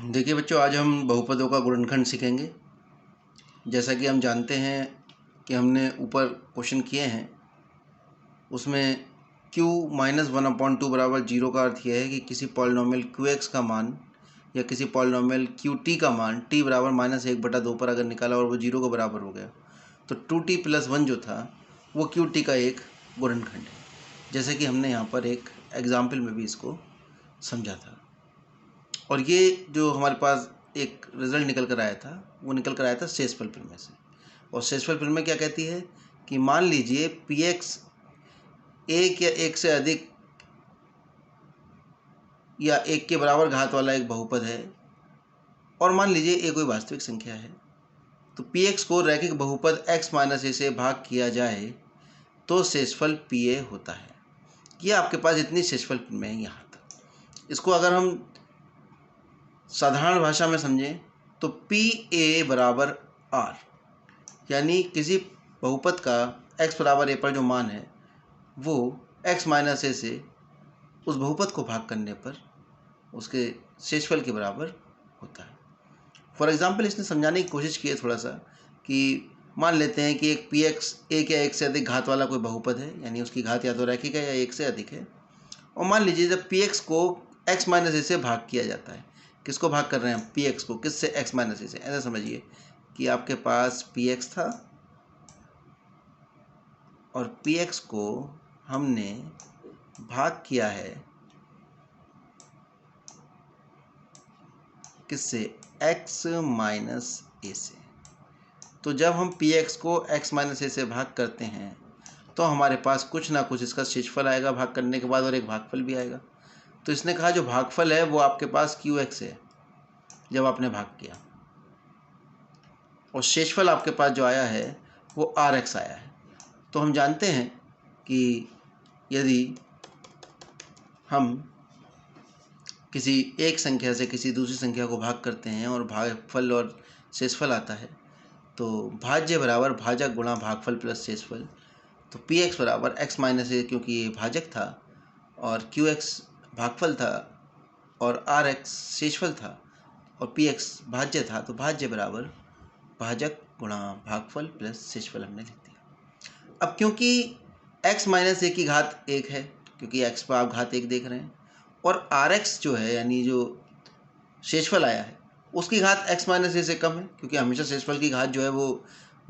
देखिए बच्चों, आज हम बहुपदों का गुणनखंड सीखेंगे। जैसा कि हम जानते हैं कि हमने ऊपर क्वेश्चन किए हैं, उसमें q माइनस 1/2 बराबर 0 का अर्थ यह है कि किसी पॉलिनोमियल qx का मान या किसी पॉलिनोमियल qt का मान t बराबर -1/2 पर अगर निकाला और वो 0 के बराबर हो गया तो 2t + 1 जो था वो qt का एक गुणनखंड है। जैसे कि हमने यहाँ पर एक एग्जाम्पल में भी इसको समझा था। और ये जो हमारे पास एक रिज़ल्ट निकल कर आया था वो निकल कर आया था शेषफल प्रमेय से। और शेषफल प्रमेय क्या कहती है कि मान लीजिए px एक या एक से अधिक या एक के बराबर घात वाला एक बहुपद है और मान लीजिए ये कोई वास्तविक संख्या है, तो px को रैखिक बहुपद x - a से भाग किया जाए तो शेषफल pa होता है। ये आपके पास इतनी शेषफल प्रमेय यहाँ तक। इसको अगर हम साधारण भाषा में समझें तो PA बराबर R, यानी किसी बहुपद का x बराबर a पर जो मान है वो x - a से उस बहुपद को भाग करने पर उसके शेषफल के बराबर होता है। फॉर एग्जांपल इसने समझाने की कोशिश की है थोड़ा सा कि मान लेते हैं कि एक px एक या एक से अधिक घात वाला कोई बहुपद है, यानी उसकी घात या तो रैखिक है या एक से अधिक है। और मान लीजिए जब px को x - a से भाग किया जाता है, किसको भाग कर रहे हैं हम? px को। किससे? x - a से। ऐसा समझिए कि आपके पास px था और px को हमने भाग किया है किससे? x - a से। तो जब हम px को x - a से भाग करते हैं तो हमारे पास कुछ ना कुछ इसका शेषफल आएगा भाग करने के बाद, और एक भागफल भी आएगा। तो इसने कहा जो भागफल है वो आपके पास qx है जब आपने भाग किया, और शेषफल आपके पास जो आया है वो rx आया है। तो हम जानते हैं कि यदि हम किसी एक संख्या से किसी दूसरी संख्या को भाग करते हैं और भागफल और शेषफल आता है तो भाज्य बराबर भाजक गुणा भागफल प्लस शेषफल। तो px बराबर x - a, क्योंकि ये भाजक था और qx भागफल था और rx शेषफल था और px भाज्य था, तो भाज्य बराबर भाजक गुणा भागफल प्लस शेषफल हमने लिख दिया। अब क्योंकि x - a की घात 1 है, क्योंकि x पर आप घात 1 देख रहे हैं, और rx जो है यानी जो शेषफल आया है उसकी घात x - a से कम है, क्योंकि हमेशा शेषफल की घात जो है वो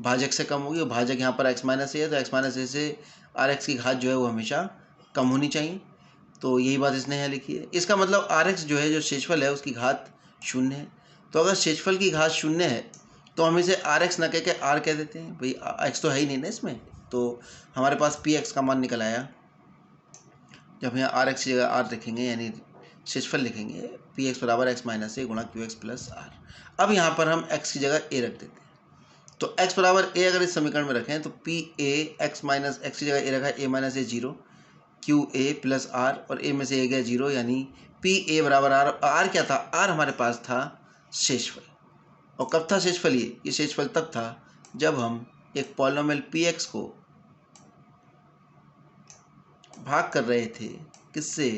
भाजक से कम होगी, और भाजक यहाँ पर x - a है तो x - a से rx की घात जो है वो हमेशा कम होनी चाहिए। तो यही बात इसने यहाँ लिखी है। इसका मतलब rx जो है, जो शेषफल है, उसकी घात 0 है। तो अगर शेषफल की घात 0 है तो हम इसे rx न कह के r कह देते हैं। भाई x तो है ही नहीं ना इसमें, तो हमारे पास px का मान निकल आया। जब यहाँ rx की जगह r लिखेंगे यानी शेषफल लिखेंगे, px बराबर x - a गुणा qx प्लस r। अब यहाँ पर हम x की जगह a रख देते हैं। तो x बराबर a अगर इस समीकरण में रखें तो pa x की जगह a रखा है, a - a 0, qa plus r, और a में से a गया 0, यानी pa बराबर r। r क्या था? r हमारे पास था शेषफल। और कब था शेषफल? ये शेषफल तब था जब हम एक पॉलिनोमियल px को भाग कर रहे थे किससे?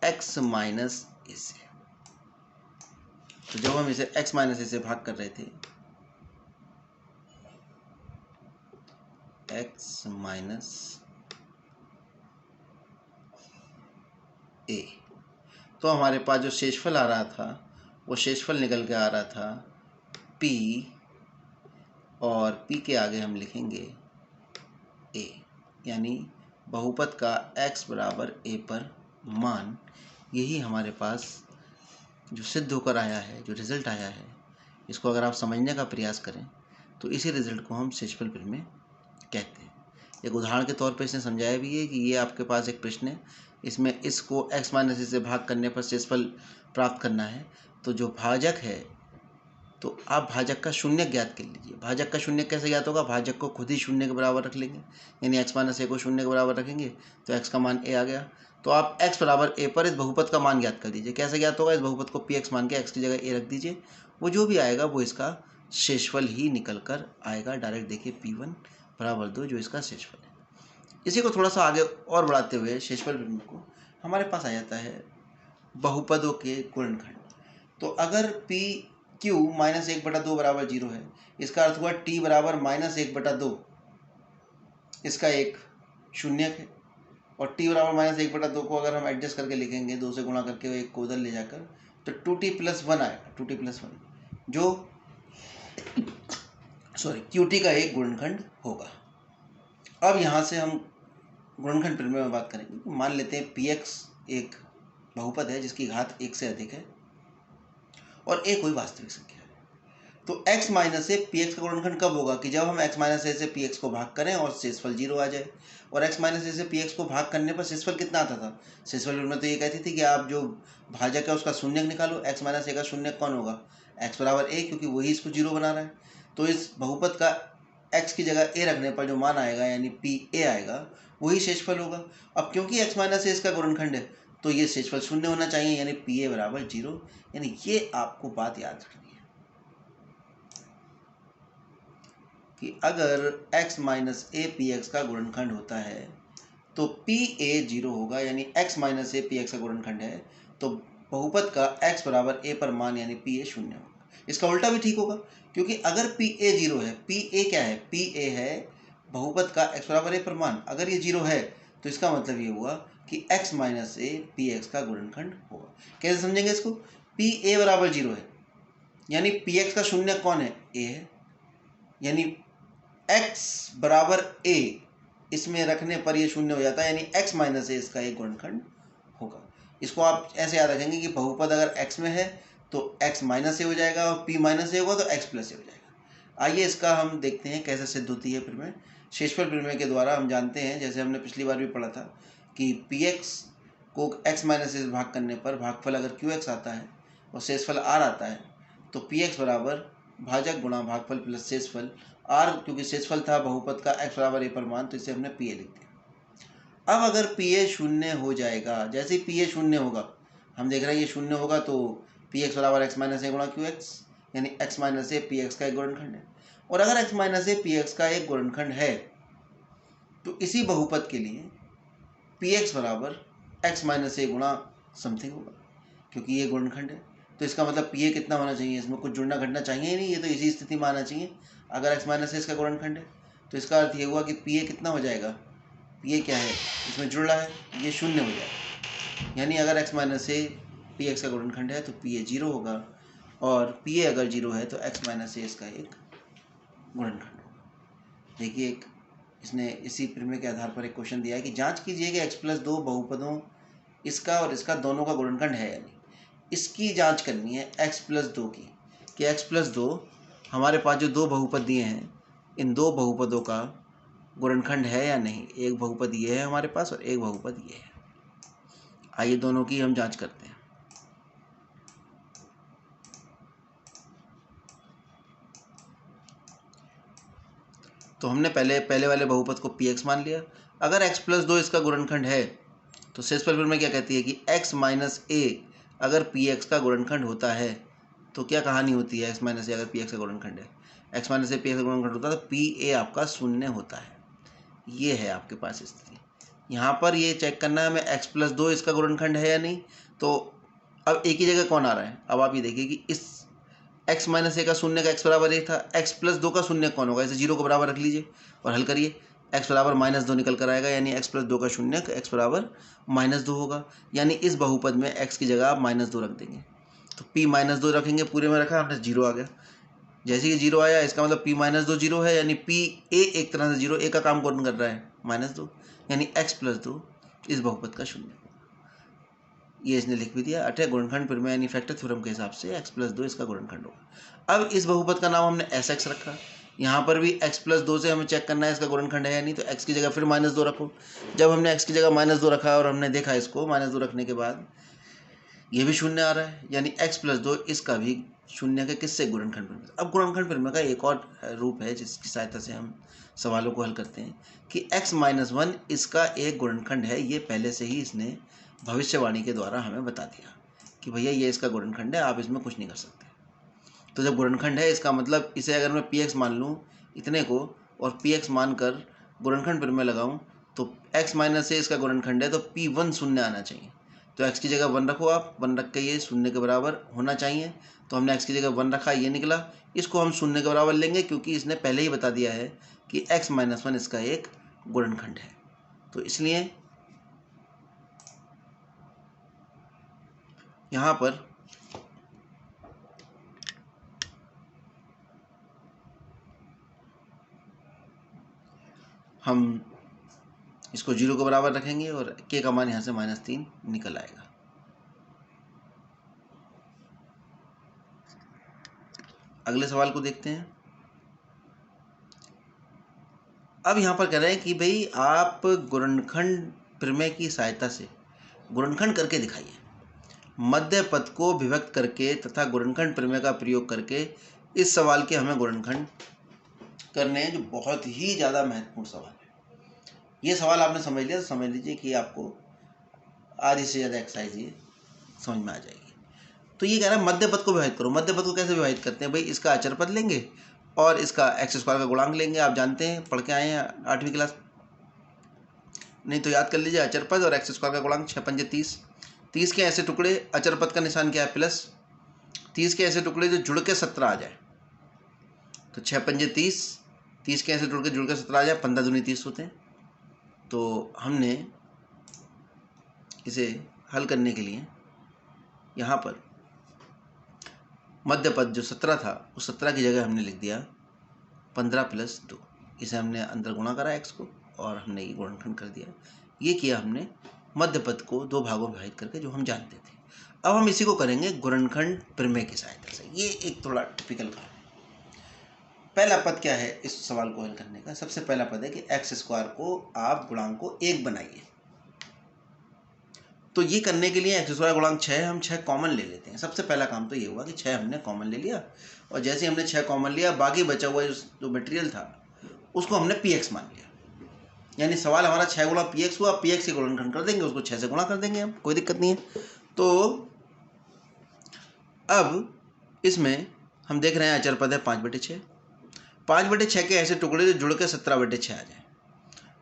x - a से। तो जब हम इसे x - a से भाग कर रहे थे, x - a, तो हमारे पास जो शेषफल आ रहा था वो शेषफल निकल के आ रहा था p, और p के आगे हम लिखेंगे a, यानी बहुपद का x बराबर a पर मान। यही हमारे पास जो सिद्ध होकर आया है, जो रिज़ल्ट आया है, इसको अगर आप समझने का प्रयास करें तो इसी रिज़ल्ट को हम शेषफल प्रमेय कहते हैं। एक उदाहरण के तौर पर इसने समझाया भी है कि ये आपके पास एक प्रश्न है, इसमें इसको x - a से भाग करने पर शेषफल प्राप्त करना है। तो जो भाजक है तो आप भाजक का शून्य ज्ञात कर लीजिए। भाजक का शून्य कैसे ज्ञात होगा? भाजक को खुद ही शून्य के बराबर रख लेंगे, यानी x - a को शून्य के बराबर रखेंगे तो x का मान a आ गया। तो आप x बराबर a पर इस बहुपद का मान ज्ञात कर दीजिए। कैसे ज्ञात होगा? इस बहुपद को px मान के x की जगह a रख दीजिए, वो जो भी आएगा वो इसका शेषफल ही निकल कर आएगा। डायरेक्ट देखिए p1 बराबर 2 जो इसका शेषफल है। इसी को थोड़ा सा आगे और बढ़ाते हुए शेषफल प्रमेय को हमारे पास आ जाता है बहुपदों के गुणनखंड। तो अगर पी क्यू -1/2 बराबर 0 है, इसका अर्थ हुआ टी बराबर -1/2 इसका एक शून्यक है। और टी बराबर -1/2 को अगर हम एडजस्ट करके लिखेंगे, 2 से गुणा करके एक को उधर ले जाकर, तो 2t+1 आएगा, 2t+1 जो QT का एक गुणनखंड होगा। अब यहाँ से हम गुणनखंड प्रमेय में बात करेंगे। मान लेते हैं px एक बहुपद है जिसकी घात 1 से अधिक है और a कोई वास्तविक संख्या है। तो x माइनस ए px का गुणनखंड कब होगा कि जब हम x माइनस ए से px को भाग करें और शेषफल 0 आ जाए। और x माइनस ए से px को भाग करने पर शेषफल कितना आता था? शेषफल में तो ये कहती थी कि आप जो भाजक है उसका शून्यक निकालो। x माइनस ए का शून्यक कौन होगा? x बराबर a, क्योंकि वही इसको 0 बना रहा है। तो इस बहुपद का x की जगह a रखने पर जो मान आएगा यानी pa आएगा, वही शेषफल होगा। अब क्योंकि x माइनस ए इसका गुणनखंड है तो ये शेषफल 0 होना चाहिए, यानी pa बराबर 0। यानी ये आपको बात याद रखनी है कि अगर x माइनस ए px का गुणनखंड होता है तो pa 0 होगा, यानी x माइनस ए px का गुणनखंड है तो बहुपद का x बराबर a पर मान यानी pa 0 होगा। इसका उल्टा भी ठीक होगा, क्योंकि अगर pa 0 है, pa क्या है? pa है बहुपद का x बराबर a पर मान। अगर ये 0 है तो इसका मतलब ये हुआ कि x माइनस ए px का गुणनखंड होगा। कैसे समझेंगे इसको? pa बराबर 0 है, यानी px का शून्यक कौन है? a है, यानी x बराबर a इसमें रखने पर ये शून्य हो जाता है, यानी x माइनस ए इसका एक गुणनखंड होगा। इसको आप ऐसे याद रखेंगे कि बहुपद अगर x में है तो x माइनस ए हो जाएगा और p माइनस ए होगा तो x प्लस ए हो जाएगा। आइए इसका हम देखते हैं कैसे सिद्ध होती है प्रमेय। शेषफल प्रमेय के द्वारा हम जानते हैं, जैसे हमने पिछली बार भी पढ़ा था, कि px को x माइनस ए से भाग करने पर भागफल अगर qx आता है और शेषफल r आता है तो px बराबर भाजक गुणा भागफल प्लस शेषफल r, क्योंकि शेषफल था बहुपद का x बराबर a पर मान, तो इसे हमने pa लिख दिया। अब अगर pa 0 हो जाएगा, जैसे ही pa 0 होगा, हम देख रहे हैं ये 0 होगा तो px बराबर x माइनस ए गुणा qx, यानी x माइनस ए px का एक गुणनखंड है। और अगर x माइनस ए px का एक गुणनखंड है तो इसी बहुपद के लिए px बराबर x माइनस ए गुणा समथिंग होगा, क्योंकि ये गुणनखंड है। तो इसका मतलब pa कितना होना चाहिए? इसमें कुछ जुड़ना घटना चाहिए ही नहीं, ये तो इसी स्थिति में आना चाहिए। अगर x माइनस ए इसका गुणनखंड है तो इसका अर्थ ये हुआ कि pa कितना हो जाएगा? pa क्या है? इसमें जुड़ रहा है, ये 0 हो जाएगा। यानी अगर x माइनस ए px का गुणनखंड है तो pa 0 होगा, और pa अगर 0 है तो x माइनस ए इसका एक गुणनखंड होगा। देखिए, एक इसने इसी प्रमेय के आधार पर एक क्वेश्चन दिया है कि जांच कीजिए कि x+2 बहुपदों इसका और इसका दोनों का गुणनखंड है या नहीं। इसकी जांच करनी है x+2 की, कि x+2 हमारे पास जो दो बहुपद दिए हैं, इन दो बहुपदों का गुणनखंड है या नहीं। एक बहुपद ये है हमारे पास और एक बहुपद ये है। आइए दोनों की हम जांच करते हैं। तो हमने पहले वाले बहुपद को px मान लिया। अगर x+2 इसका गुणनखंड है तो शेषफल प्रमेय क्या कहती है कि x माइनस ए अगर px का गुणनखंड होता है तो क्या कहानी होती है? x माइनस ए अगर px का गुणनखंड है, x माइनस ए px का गुणनखंड होता है तो pa आपका 0 होता है। ये है आपके पास स्थिति। यहाँ पर ये चेक करना है हमें x+2 इसका गुणनखंड है या नहीं। तो अब एक ही जगह कौन आ रहा है? अब आप ये देखिए कि इस x माइनस ए का शून्य का x बराबर 1 था, x+2 का शून्य कौन होगा? इसे 0 को बराबर रख लीजिए और हल करिए। x बराबर -2 निकल कर आएगा, यानी x+2 का शून्य x बराबर -2 होगा। यानी इस बहुपद में x की जगह आप -2 रख देंगे, तो p -2 रखेंगे, पूरे में रखा हमने, 0 आ गया। जैसे कि 0 आया इसका मतलब p -2 0 है, यानी pa एक तरह से 0 a का काम कौन कर रहा है? -2, यानी x+2 इस बहुपद का शून्य। ये इसने लिख भी दिया। अतः गुणनखंड प्रमेय यानी फैक्टर थ्योरम के हिसाब से x+2 इसका गुणनखंड होगा। अब इस बहुपद का नाम हमने sx रखा। यहाँ पर भी x+2 से हमें चेक करना है इसका गुणनखंड है या नहीं, तो x की जगह फिर -2 रखो। जब हमने x की जगह -2 रखा और हमने देखा इसको -2 रखने के बाद ये भी 0 आ रहा है, यानी x+2 इसका भी 0 के किससे? गुणनखंड प्रमेय। अब गुणनखंड प्रमेय का एक और रूप है जिसकी सहायता से हम सवालों को हल करते हैं कि x-1 इसका एक गुणनखंड है। ये पहले से ही इसने भविष्यवाणी के द्वारा हमें बता दिया कि भैया ये इसका गुणनखंड है, आप इसमें कुछ नहीं कर सकते। तो जब गुणनखंड है इसका मतलब इसे अगर मैं px मान लूँ इतने को और px मानकर गुणनखंड प्रमेय लगाऊं तो x माइनस ए इसका गुणनखंड है तो p1 0 आना चाहिए। तो x की जगह 1 रखो, आप 1 रख के ये शून्य के बराबर होना चाहिए। तो हमने x की जगह 1 रखा, ये निकला। इसको हम शून्य के बराबर लेंगे क्योंकि इसने पहले ही बता दिया है कि x - 1 इसका एक गुणनखंड है। तो इसलिए यहाँ पर हम इसको 0 के बराबर रखेंगे और k का मान यहाँ से -3 निकल आएगा। अगले सवाल को देखते हैं। अब यहाँ पर कह रहे हैं कि भाई आप गुणनखंड प्रमेय की सहायता से गुणनखंड करके दिखाइए। मध्य पद को विभक्त करके तथा गुणनखंड प्रमेय का प्रयोग करके इस सवाल के हमें गुणनखंड करने हैं, जो बहुत ही ज़्यादा महत्वपूर्ण सवाल है। ये सवाल आपने समझ लिया तो समझ लीजिए कि आपको आधी से ज़्यादा एक्सरसाइज ये समझ में आ जाएगी। तो ये कह रहा है मध्य पद को विभाजित करो। मध्य पद को कैसे विभाजित करते हैं भाई? इसका अचर पद लेंगे और इसका x² का गुणांक लेंगे। आप जानते हैं, पढ़ के आए हैं 8वीं क्लास, नहीं तो याद कर लीजिए। अचर पद और x² का गुणांक 6 पंजे 30। 30 के ऐसे टुकड़े, अचर पद का निशान क्या है? प्लस। 30 के ऐसे टुकड़े जो जुड़ के 17 आ जाए, तो 6 पंजे 30। 30 के ऐसे जुड़ के 17 आ जाए, 15 दूनी 30 होते हैं। तो हमने इसे हल करने के लिए यहाँ पर मध्य पद जो 17 था, उस 17 की जगह हमने लिख दिया 15 + 2। इसे हमने अंदर गुणा करा x को और हमने ये गुणनखंड कर दिया। ये किया हमने मध्य पद को 2 भागों में विभाजित करके, जो हम जानते थे। अब हम इसी को करेंगे गुणनखंड प्रमेय की सहायता से। ये एक थोड़ा टिपिकल काम है। पहला पद क्या है इस सवाल को हल करने का? सबसे पहला पद है कि x² को आप गुणांक को 1 बनाइए। तो ये करने के लिए x² गुणांक 6 है, हम 6 कॉमन ले लेते हैं। सबसे पहला काम तो ये हुआ कि 6 हमने कॉमन ले लिया, और जैसे हमने 6 कॉमन लिया, बाकी बचा हुआ जो मटेरियल था उसको हमने px मान लिया। यानी सवाल हमारा 6 गुणा px हुआ। px के गुणनखंड कर देंगे, उसको 6 से गुणा कर देंगे हम, कोई दिक्कत नहीं है। तो अब इसमें हम देख रहे हैं अचर पद है 5/6। 5/6 के ऐसे टुकड़े जो जुड़ के 17/6 आ जाए।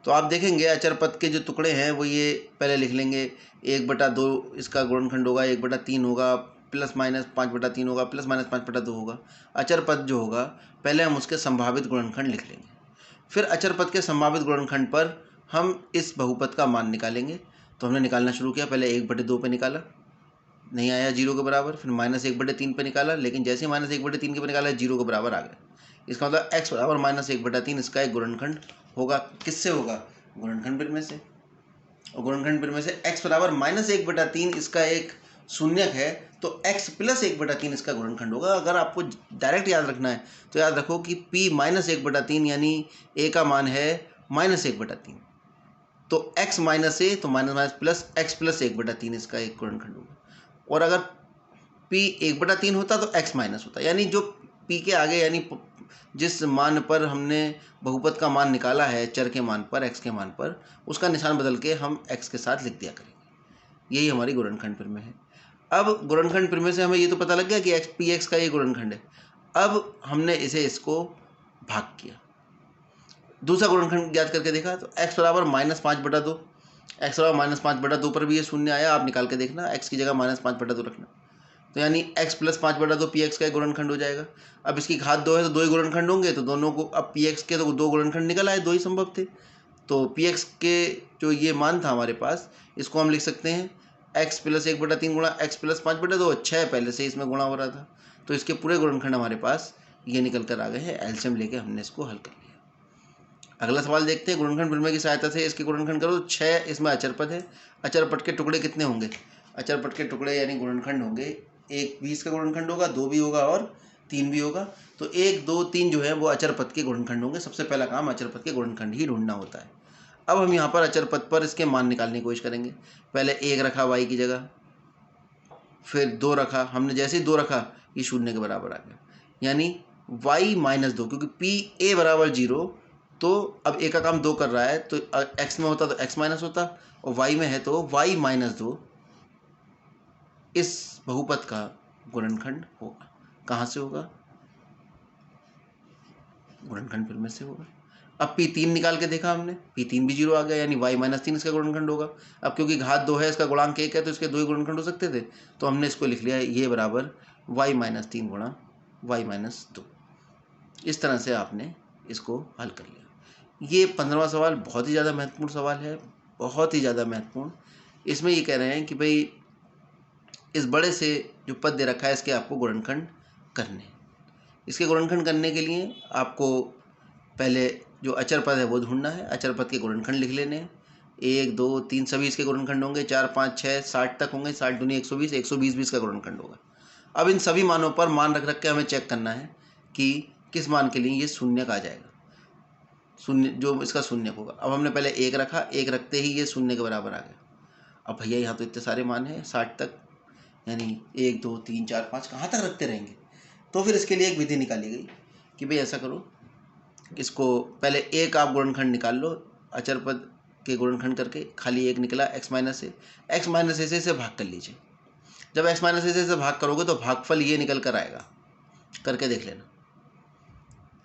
तो आप देखेंगे अचर पद के जो टुकड़े हैं वो ये पहले लिख लेंगे। 1/2 इसका गुणनखंड होगा, 1/3 होगा, प्लस माइनस 5/3 होगा, प्लस माइनस 5/2 होगा। अचर पद जो होगा पहले हम उसके संभावित गुणनखंड लिख लेंगे। फिर अचर पद के संभावित गुणनखंड पर हम इस बहुपद का मान निकालेंगे। तो हमने निकालना शुरू किया। पहले 1/2 पे निकाला, नहीं आया 0 के बराबर। फिर -1/3 पे निकाला, लेकिन जैसे ही -1/3 के पे निकाला 0 के बराबर आ गया। इसका मतलब x बराबर -1/3 इसका एक गुणनखंड होगा। किससे होगा? गुणनखंड प्रमेय से। और गुणनखंड प्रमेय से x बराबर -1/3 इसका एक शून्यक है, तो x + 1/3 इसका गुणनखंड होगा। अगर आपको डायरेक्ट याद रखना है तो याद रखो कि p -1/3 यानी a का मान है -1/3, तो x -a तो माइनस प्लस x + 1/3 इसका एक गुणनखंड होगा। और अगर p 1/3 होता तो x माइनस होता, यानी जो p के आगे, यानी जिस मान पर हमने बहुपद का मान निकाला है, चर के मान पर, x के मान पर, उसका निशान बदल के हम x के साथ लिख दिया करेंगे। यही हमारी गुणनखंड प्रमेय है। अब गुणनखंड प्रमेय से हमें ये तो पता लग गया कि px का ये गुणनखंड है। अब हमने इसको भाग किया, दूसरा गुणनखंड ज्ञात करके देखा, तो x बराबर -5/2। x बराबर -5/2 पर भी ये शून्य आया। आप निकाल के देखना, x की जगह -5/2 रखना, तो यानी x + 5/2 px का एक गुणनखंड हो जाएगा। अब इसकी घात 2 है तो 2 ही गुणनखंड होंगे, तो दोनों को, अब px के तो 2 गुणनखंड निकल आए, 2 ही संभव थे। तो px के जो ये मान था हमारे पास, इसको हम लिख सकते हैं x + 1/3 गुणा x + 5/2। 6 पहले से इसमें गुणा हो रहा था, तो इसके पूरे गुणनखंड हमारे पास ये निकल कर आ गए हैं। एलसीएम लेके हमने इसको हल कर लिया। अगला सवाल देखते हैं। गुणनखंड प्रमेय की सहायता से इसके गुणनखंड करो। 6 इसमें अचर पद है। अचर पद के टुकड़े कितने होंगे? अचर पद के टुकड़े यानी गुणनखंड होंगे, एक 20 का गुणनखंड होगा, 2 भी होगा और 3 भी होगा। तो 1, 2, 3 जो है वो अचर पद के गुणनखंड होंगे। सबसे पहला काम अचर पद के गुणनखंड ही ढूंढना होता है। अब हम यहाँ पर अचर पद पर इसके मान निकालने की कोशिश करेंगे। पहले 1 रखा y की जगह, फिर 2 रखा। हमने जैसे ही 2 रखा ये 0 के बराबर आ गया, यानी y - 2, क्योंकि p a बराबर 0। तो अब a का काम 2 कर रहा है, तो x में होता तो x माइनस होता, और y में है तो y - 2 इस बहुपद का गुणनखंड होगा। कहाँ से होगा? गुणनखंड प्रमेय से होगा। अब P3 निकाल के देखा हमने, P3 भी 0 आ गया, यानी y-3 इसका गुणनखंड होगा। अब क्योंकि घात 2 है, इसका गुणांक 1 है, तो इसके 2 ही गुणनखंड हो सकते थे, तो हमने इसको लिख लिया ये बराबर y-3 गुणा y-2। इस तरह से आपने इसको हल कर लिया। ये 15वां सवाल बहुत ही ज़्यादा महत्वपूर्ण सवाल है, बहुत ही ज़्यादा महत्वपूर्ण। इसमें ये कह रहे हैं कि भाई इस बड़े से जो पद दे रखा है इसके आपको गुणनखंड करने। इसके गुणनखंड करने के लिए आपको पहले जो अचर पद है वो ढूंढना है। अचर पद के गुणनखंड लिख लेने हैं। 1, 2, 3 सभी इसके गुणनखंड होंगे, 4, 5, 6, 60 तक होंगे। 60 दूनी 120, 120 भी इसका गुणनखंड होगा। अब इन सभी मानों पर मान रख के हमें चेक करना है कि किस मान के लिए ये शून्य का आ जाएगा, शून्य जो इसका शून्य होगा। अब हमने पहले 1 रखा, 1 रखते ही ये शून्य के बराबर आ गया। अब भैया यहाँ तो इतने सारे मान हैं 60 तक, यानी 1, 2, 3, 4, 5 कहाँ तक रखते रहेंगे। तो फिर इसके लिए एक विधि निकाली गई कि भाई ऐसा करो, इसको पहले एक आप गुणनखंड निकाल लो, अचर पद के गुणनखंड करके खाली 1 निकला x माइनस ए से भाग कर लीजिए। जब x माइनस ए से भाग करोगे तो भागफल ये निकल कर आएगा, करके देख लेना,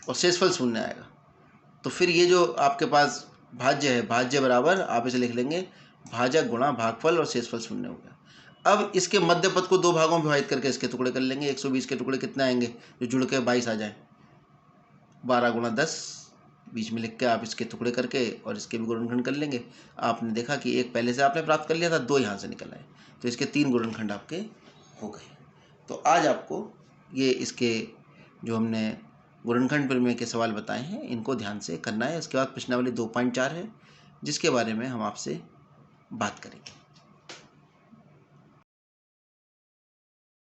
और शेषफल शून्य आएगा। तो फिर ये जो आपके पास भाज्य है, भाज्य बराबर आप इसे लिख लेंगे भाजक गुणा भागफल, और शेषफल शून्य हो गया। अब इसके मध्य पद को 2 भागों में विभाजित करके इसके टुकड़े कर लेंगे। 120 के टुकड़े कितने आएंगे जो जुड़ के 22 आ जाए, 12 गुणा 10 बीच में लिख के आप इसके टुकड़े करके और इसके भी गुणनखंड कर लेंगे। आपने देखा कि एक पहले से आपने प्राप्त कर लिया था, 2 यहाँ से निकल आए, तो इसके 3 गुणनखंड आपके हो गए। तो आज आपको ये इसके जो हमने गुणनखंड प्रमेय के सवाल बताए हैं इनको ध्यान से करना है। इसके बाद प्रश्नावली 2.4 है जिसके बारे में हम आपसे बात करेंगे।